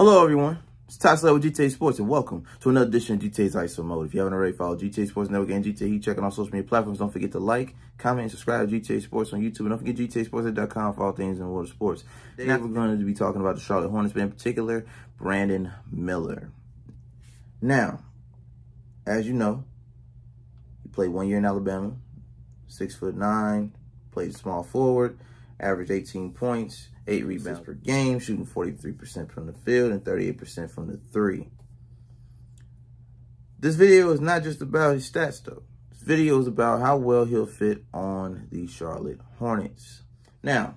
Hello, everyone. It's Ty Slatter with GTA Sports, and welcome to another edition of GTA's ISO Mode. If you haven't already followed GTA Sports Network and GTA Heat Check on all social media platforms, don't forget to like, comment, and subscribe to GTA Sports on YouTube. And don't forget GTAsports.com for all things in the world of sports. Today, we're going to be talking about the Charlotte Hornets, but in particular, Brandon Miller. Now, as you know, he played 1 year in Alabama, 6'9", played small forward, averaged 18 points, 8 rebounds per game, shooting 43% from the field and 38% from the three. This video is not just about his stats, though. This video is about how well he'll fit on the Charlotte Hornets. Now,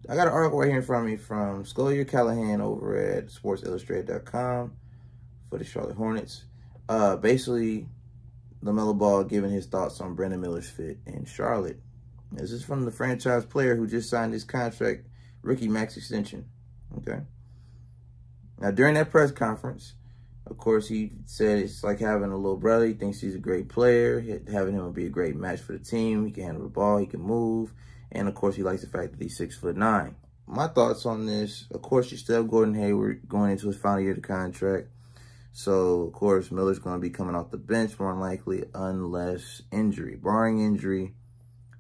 I got an article right here in front of me from Scollier Callahan over at SportsIllustrated.com for the Charlotte Hornets. Basically, LaMelo Ball giving his thoughts on Brandon Miller's fit in Charlotte. This is from the franchise player who just signed his contract rookie max extension, okay? Now, during that press conference, of course, he said it's like having a little brother. He thinks he's a great player. Having him would be a great match for the team. He can handle the ball. He can move. And, of course, he likes the fact that he's 6'9". My thoughts on this, of course, you still have Gordon Hayward going into his final year of the contract. So, of course, Miller's going to be coming off the bench more than likely unless injury. Barring injury,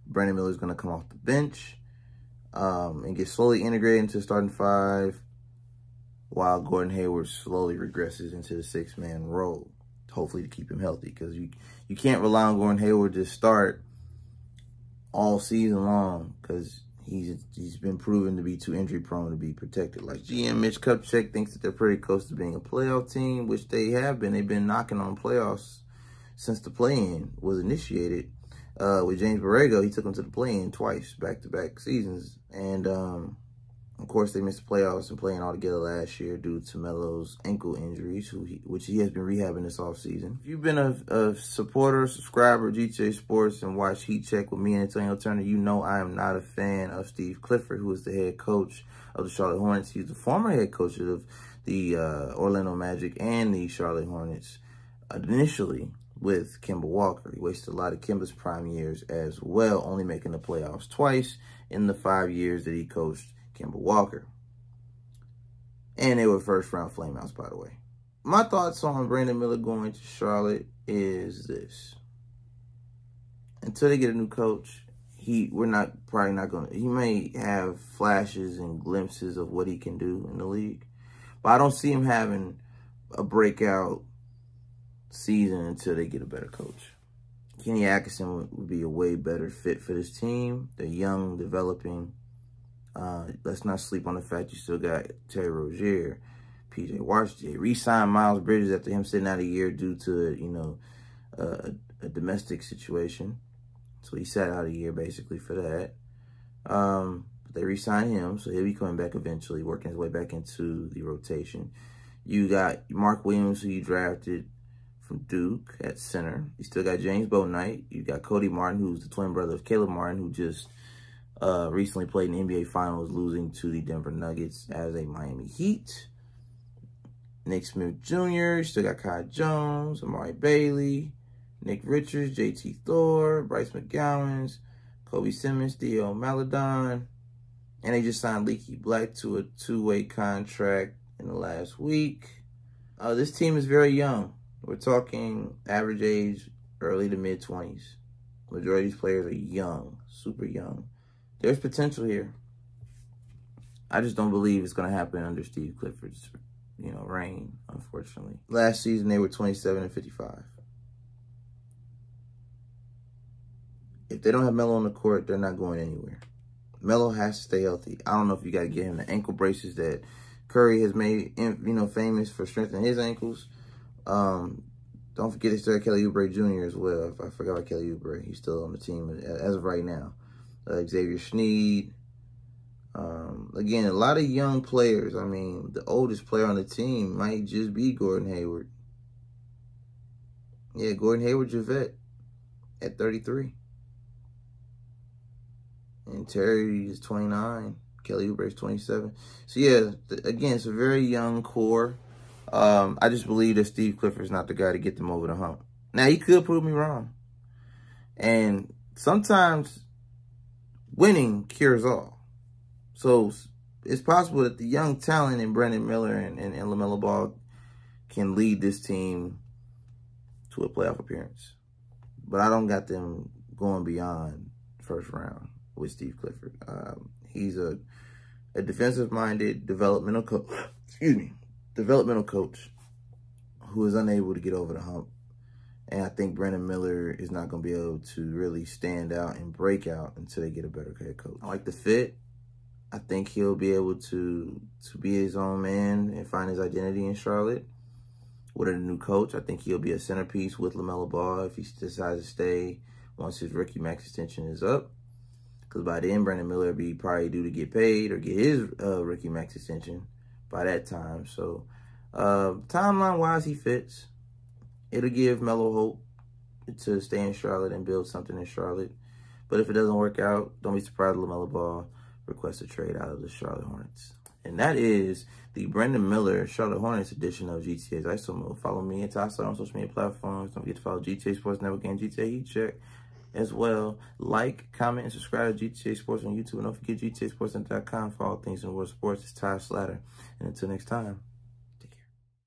Brandon Miller's going to come off the bench and get slowly integrated into the starting five while Gordon Hayward slowly regresses into the six-man role, hopefully to keep him healthy, because you can't rely on Gordon Hayward to start all season long because he's been proven to be too injury-prone to be protected. Like GM Mitch Kupchak thinks that they're pretty close to being a playoff team, which they have been. They've been knocking on playoffs since the play-in was initiated. With James Borrego, he took him to the play-in twice, back-to-back seasons. And, of course, they missed the playoffs and playing all together last year due to Melo's ankle injuries, which he has been rehabbing this offseason. If you've been a supporter, subscriber of GTA Sports and watched Heat Check with me and Antonio Turner, you know I am not a fan of Steve Clifford, who is the head coach of the Charlotte Hornets. He's the former head coach of the Orlando Magic and the Charlotte Hornets initially with Kemba Walker. He wasted a lot of Kemba's prime years as well, only making the playoffs twice in the 5 years that he coached Kemba Walker. And they were first-round flameouts, by the way. My thoughts on Brandon Miller going to Charlotte is this. Until they get a new coach, he may have flashes and glimpses of what he can do in the league, but I don't see him having a breakout season until they get a better coach. Kenny Atkinson would be a way better fit for this team. They're young, developing. Let's not sleep on the fact you still got Terry Rozier, PJ Washington. Re-signed Miles Bridges after him sitting out a year due to, a domestic situation. So he sat out a year basically for that. But they re-signed him, so he'll be coming back eventually, working his way back into the rotation. You got Mark Williams, who you drafted from Duke at center. You still got James Bouknight. You got Cody Martin, who's the twin brother of Caleb Martin, who just recently played in the NBA Finals, losing to the Denver Nuggets as a Miami Heat. Nick Smith Jr. You still got Kai Jones, Amari Bailey, Nick Richards, JT Thor, Bryce McGowan, Kobe Simmons, Theo Maledon. And they just signed Leaky Black to a 2-way contract in the last week. This team is very young. We're talking average age, early to mid-20s. Majority of these players are young, super young. There's potential here. I just don't believe it's going to happen under Steve Clifford's, reign, unfortunately. Last season, they were 27-55. If they don't have Melo on the court, they're not going anywhere. Melo has to stay healthy. I don't know if you got to get him the ankle braces that Curry has made, famous for strengthening his ankles. Don't forget they still got Kelly Oubre Jr. as well. I forgot about Kelly Oubre. He's still on the team as of right now. Xavier Sneed. Again, a lot of young players. I mean, the oldest player on the team might just be Gordon Hayward. Yeah, Gordon Hayward's your vet at 33. And Terry is 29. Kelly Oubre is 27. So, yeah, again, it's a very young core. I just believe that Steve Clifford's not the guy to get them over the hump. Now, he could prove me wrong. And sometimes winning cures all. So it's possible that the young talent in Brandon Miller and LaMelo Ball can lead this team to a playoff appearance. But I don't got them going beyond first round with Steve Clifford. He's a defensive-minded developmental coach. Developmental coach who is unable to get over the hump. And I think Brandon Miller is not going to be able to really stand out and break out until they get a better head coach. I like the fit. I think he'll be able to be his own man and find his identity in Charlotte. With a new coach, I think he'll be a centerpiece with LaMelo Ball if he decides to stay once his rookie max extension is up. Because by then, Brandon Miller will be probably due to get paid or get his rookie max extension by that time. So, timeline-wise, he fits. It'll give Melo hope to stay in Charlotte and build something in Charlotte. But if it doesn't work out, don't be surprised if LaMelo Ball requests a trade out of the Charlotte Hornets. And that is the Brandon Miller Charlotte Hornets edition of GTA's ISO Mode. Follow me and Tyler on social media platforms. Don't forget to follow GTA Sports Network and GTA Heat Check as well. Like, comment, and subscribe to GTA Sports on YouTube. And don't forget GTASportsnet.com for all things in the world of sports. It's Slatter. And until next time.